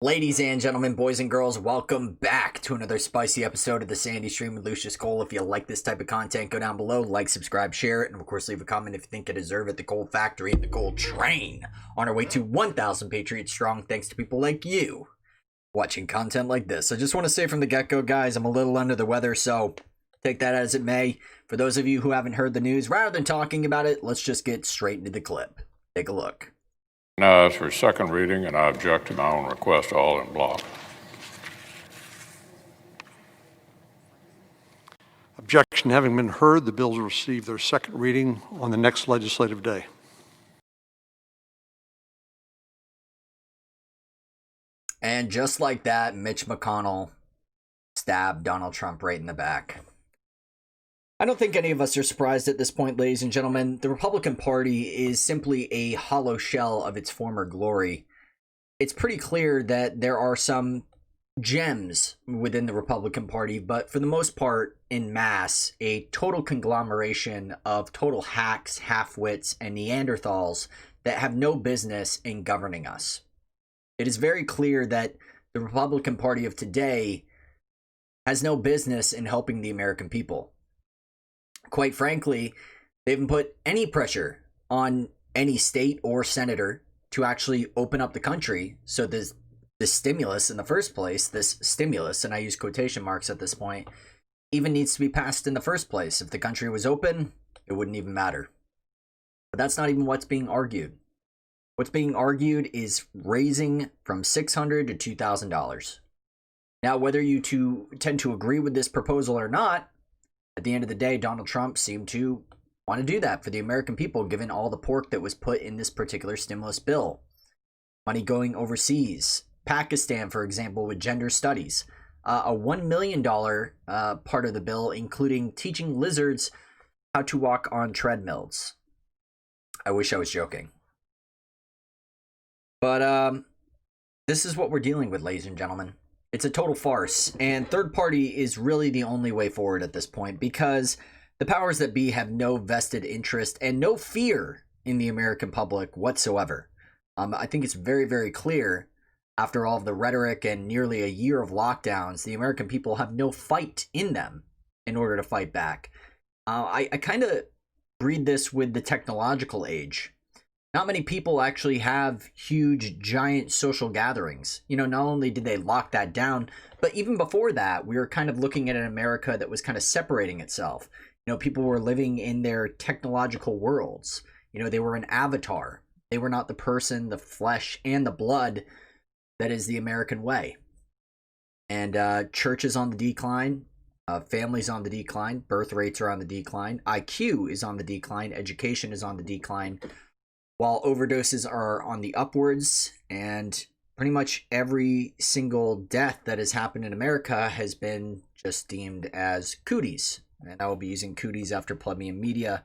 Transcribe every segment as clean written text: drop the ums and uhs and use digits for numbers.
Ladies and gentlemen, boys and girls, welcome back to another spicy episode of the Sanity stream with Lucius Coal. If you like this type of content, go down below, like, subscribe, share it, and of course leave a comment if you think you deserve it. The Coal Factory and the Coal Train on our way to 1,000 Patriots strong, thanks to people like you watching content like this. I just want to say from the get-go, guys, I'm a little under the weather, so take that as it may. For those of you who haven't heard the news, rather than talking about it, let's just get straight into the clip. Take a look. Now, as for second reading, and I object to my own request all in block. Objection having been heard, the bills will receive their second reading on the next legislative day. And just like that, Mitch McConnell stabbed Donald Trump right in the back. I don't think any of us are surprised at this point, ladies and gentlemen. The Republican Party is simply a hollow shell of its former glory. It's pretty clear that there are some gems within the Republican Party, but for the most part, in mass, a total conglomeration of total hacks, half-wits, and Neanderthals that have no business in governing us. It is very clear that the Republican Party of today has no business in helping the American people. Quite frankly, they haven't put any pressure on any state or senator to actually open up the country. So this stimulus in the first place, this stimulus, and I use quotation marks at this point, even needs to be passed in the first place. If the country was open, it wouldn't even matter. But that's not even what's being argued. What's being argued is raising from $600 to $2,000. Now, whether you two tend to agree with this proposal or not, at the end of the day, Donald Trump seemed to want to do that for the American people, given all the pork that was put in this particular stimulus bill. Money going overseas. Pakistan, for example, with gender studies. A $1 million part of the bill, including teaching lizards how to walk on treadmills. I wish I was joking. But this is what we're dealing with, ladies and gentlemen. It's a total farce, and third party is really the only way forward at this point because the powers that be have no vested interest and no fear in the American public whatsoever. I think it's very, very clear after all of the rhetoric and nearly a year of lockdowns, the American people have no fight in them in order to fight back. I kind of breed this with the technological age. Not many people actually have huge, giant social gatherings. You know, not only did they lock that down, but even before that, we were kind of looking at an America that was kind of separating itself. You know, people were living in their technological worlds. You know, they were an avatar. They were not the person, the flesh, and the blood that is the American way. And church is on the decline. Families on the decline. Birth rates are on the decline. IQ is on the decline. Education is on the decline. While overdoses are on the upwards, and pretty much every single death that has happened in America has been just deemed as cooties. And I will be using cooties after Plebeian Media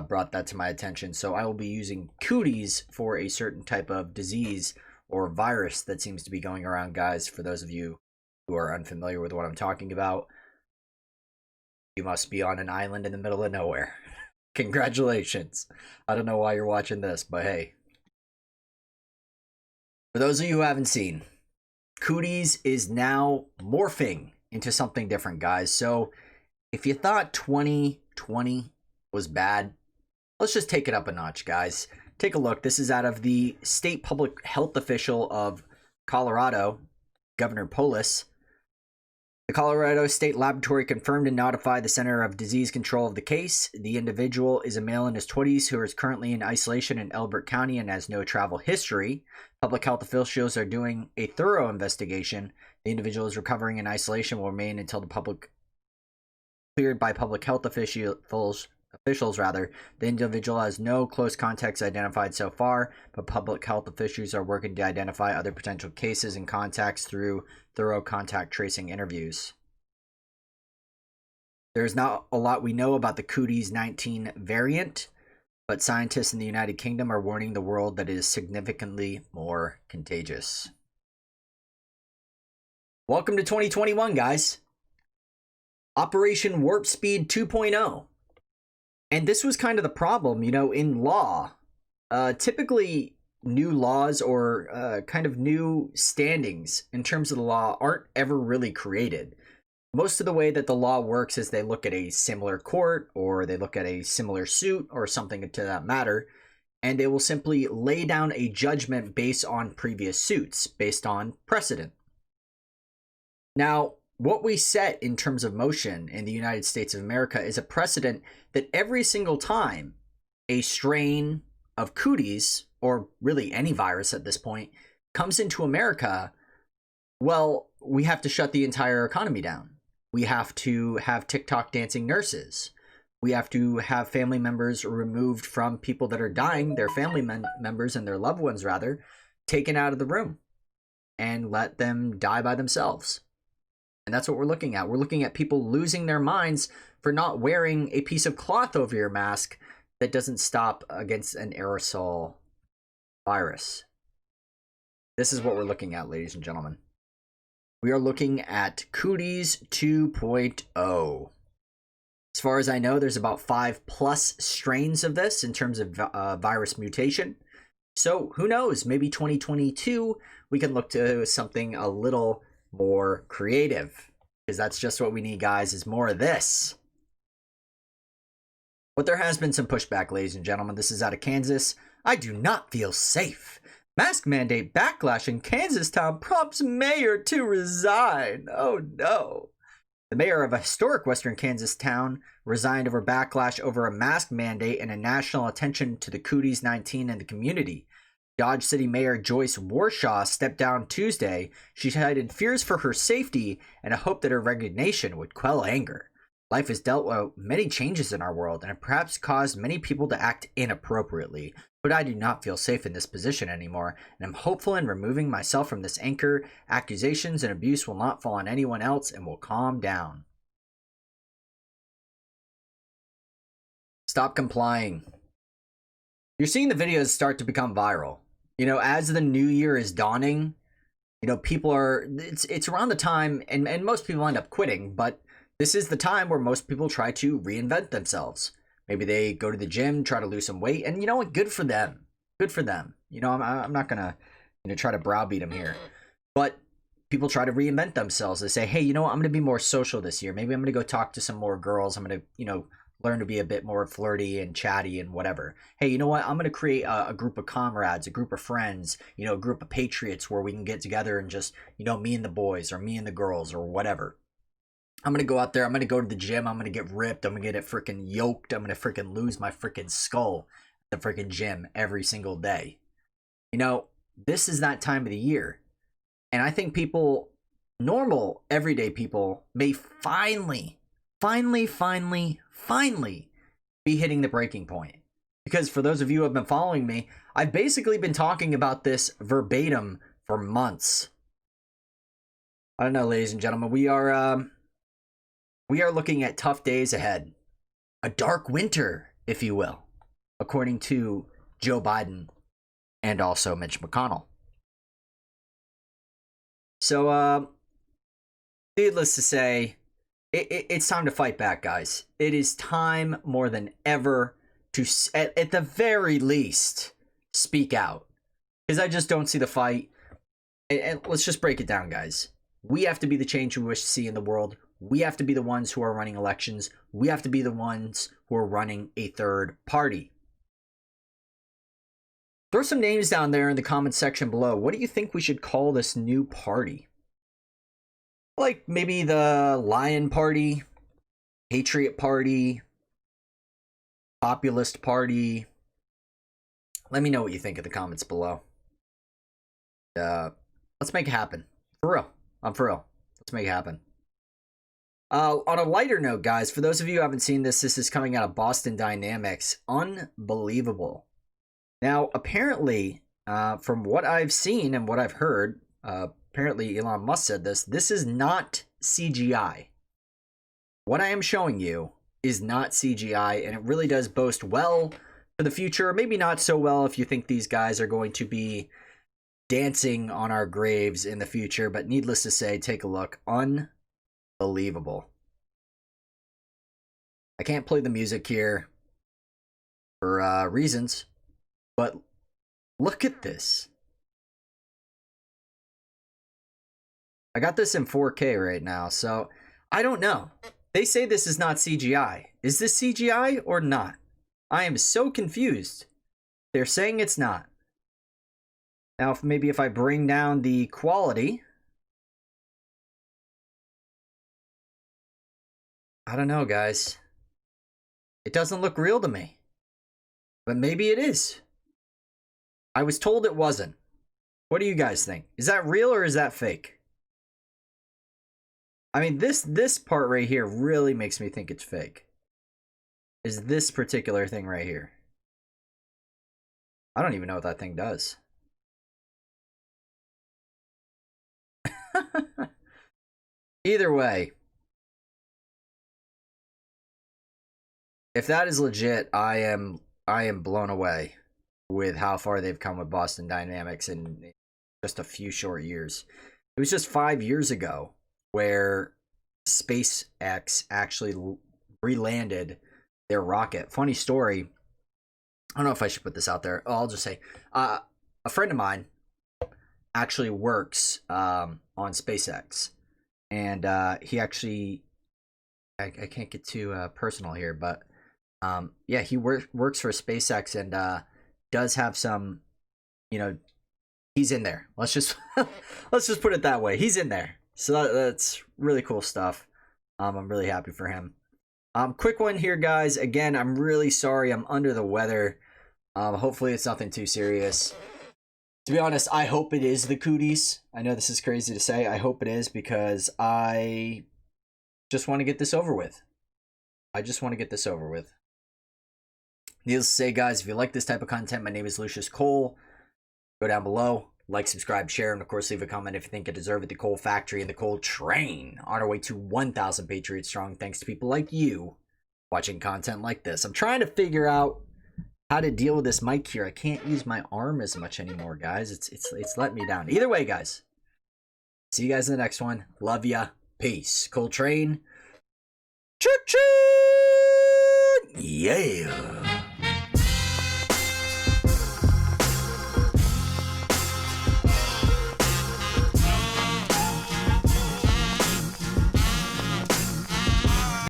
brought that to my attention. So I will be using cooties for a certain type of disease or virus that seems to be going around, guys. For those of you who are unfamiliar with what I'm talking about, you must be on an island in the middle of nowhere. Congratulations. I don't know why you're watching this, but hey. For those of you who haven't seen, Cooties is now morphing into something different, guys. So if you thought 2020 was bad, let's just take it up a notch, guys. Take a look. This is out of the state public health official of Colorado, Governor Polis. The Colorado State Laboratory confirmed and notified the Center of Disease Control of the case. The individual is a male in his 20s who is currently in isolation in Elbert County and has no travel history. Public health officials are doing a thorough investigation. The individual is recovering in isolation will remain until the public cleared by public health officials. The individual has no close contacts identified so far, but public health officials are working to identify other potential cases and contacts through thorough contact tracing interviews. There's not a lot we know about the Cooties 19 variant, but scientists in the United Kingdom are warning the world that it is significantly more contagious. Welcome to 2021, guys. Operation Warp Speed 2.0. And this was kind of the problem, you know, in law. Typically, new laws or kind of new standings in terms of the law aren't ever really created. Most of the way that the law works is they look at a similar court or they look at a similar suit or something to that matter, and they will simply lay down a judgment based on previous suits, based on precedent. Now, what we set in terms of motion in the United States of America is a precedent that every single time a strain of cooties, or really any virus at this point, comes into America, well, we have to shut the entire economy down. We have to have TikTok dancing nurses. We have to have family members removed from people that are dying, their family members and their loved ones, rather, taken out of the room and let them die by themselves. And that's what we're looking at. We're looking at people losing their minds for not wearing a piece of cloth over your mask that doesn't stop against an aerosol virus. This is what we're looking at, ladies and gentlemen. We are looking at Cooties 2.0. As far as I know, there's about 5+ strains of this in terms of virus mutation. So who knows, maybe 2022, we can look to something a little more creative. Because that's just what we need, guys, is more of this. But there has been some pushback, ladies and gentlemen. This is out of Kansas. I do not feel safe. Mask mandate backlash in Kansas town prompts mayor to resign. Oh no. The mayor of a historic western Kansas town resigned over backlash over a mask mandate and a national attention to the Cooties 19 in the community. Dodge City Mayor Joyce Warshaw stepped down Tuesday. She cited fears for her safety and a hope that her resignation would quell anger. Life has dealt with many changes in our world and it perhaps caused many people to act inappropriately. But I do not feel safe in this position anymore, and I'm hopeful in removing myself from this anchor. Accusations and abuse will not fall on anyone else and will calm down. Stop complying. You're seeing the videos start to become viral. You know, as the new year is dawning, you know, people are, it's around the time, and most people end up quitting, but this is the time where most people try to reinvent themselves. Maybe they go to the gym, try to lose some weight, and you know what? Good for them. Good for them. You know, I'm not gonna, try to browbeat them here, but people try to reinvent themselves. They say, hey, you know what? I'm gonna be more social this year. Maybe I'm gonna go talk to some more girls. I'm gonna, learn to be a bit more flirty and chatty and whatever. Hey, you know what? I'm gonna create a group of comrades, a group of friends, a group of patriots where we can get together and just, me and the boys or me and the girls or whatever. I'm going to go out there. I'm going to go to the gym. I'm going to get ripped. I'm going to get it freaking yoked. I'm going to freaking lose my freaking skull at the freaking gym every single day. This is that time of the year. And I think people, normal, everyday people, may finally be hitting the breaking point. Because for those of you who have been following me, I've basically been talking about this verbatim for months. I don't know, ladies and gentlemen. We are looking at tough days ahead. A dark winter, if you will, according to Joe Biden and also Mitch McConnell. So, needless to say, it's time to fight back, guys. It is time more than ever to, at the very least, speak out. Because I just don't see the fight. And let's just break it down, guys. We have to be the change we wish to see in the world. We have to be the ones who are running elections. We have to be the ones who are running a third party. Throw some names down there in the comment section below. What do you think we should call this new party? Like maybe the Lion Party, Patriot Party, Populist Party. Let me know what you think in the comments below. Let's make it happen. For real. I'm for real. Let's make it happen. On a lighter note, guys, for those of you who haven't seen this, this is coming out of Boston Dynamics. Unbelievable. Now, apparently, from what I've seen and what I've heard, apparently Elon Musk said this is not CGI. What I am showing you is not CGI, and it really does boast well for the future. Maybe not so well if you think these guys are going to be dancing on our graves in the future, but needless to say, take a look. Unbelievable. I can't play the music here for reasons, but Look at this. I got this in 4K right now, so I don't know. They say this is not CGI. Is this CGI or not? I am so confused. They're saying it's not. Now, maybe if I bring down the quality, I don't know, guys. It doesn't look real to me. But maybe it is. I was told it wasn't. What do you guys think? Is that real or is that fake? I mean, this part right here really makes me think it's fake. Is this particular thing right here. I don't even know what that thing does. Either way, if that is legit, I am blown away with how far they've come with Boston Dynamics in just a few short years. It was just 5 years ago where SpaceX actually re-landed their rocket. Funny story. I don't know if I should put this out there. Oh, I'll just say, a friend of mine actually works on SpaceX, and he actually, I can't get too personal here, but yeah, he works for SpaceX and does have some, you know, he's in there. Let's just let's just put it that way. He's in there, so that's really cool stuff. I'm really happy for him. Quick one here, guys. Again, I'm really sorry. I'm under the weather. Hopefully it's nothing too serious. To be honest, I hope it is the cooties. I know this is crazy to say. I hope it is because I just want to get this over with. I just want to get this over with. Needless to say, guys, if you like this type of content, my name is Lucius Coal. Go down below, like, subscribe, share, and of course leave a comment if you think I deserve it. The Coal Factory and the Coal Train on our way to 1,000 Patriots strong, thanks to people like you watching content like this. I'm trying to figure out how to deal with this mic here. I can't use my arm as much anymore, guys. It's letting me down. Either way, guys, see you guys in the next one. Love ya. Peace. Coal Train. Choo-choo! Yeah.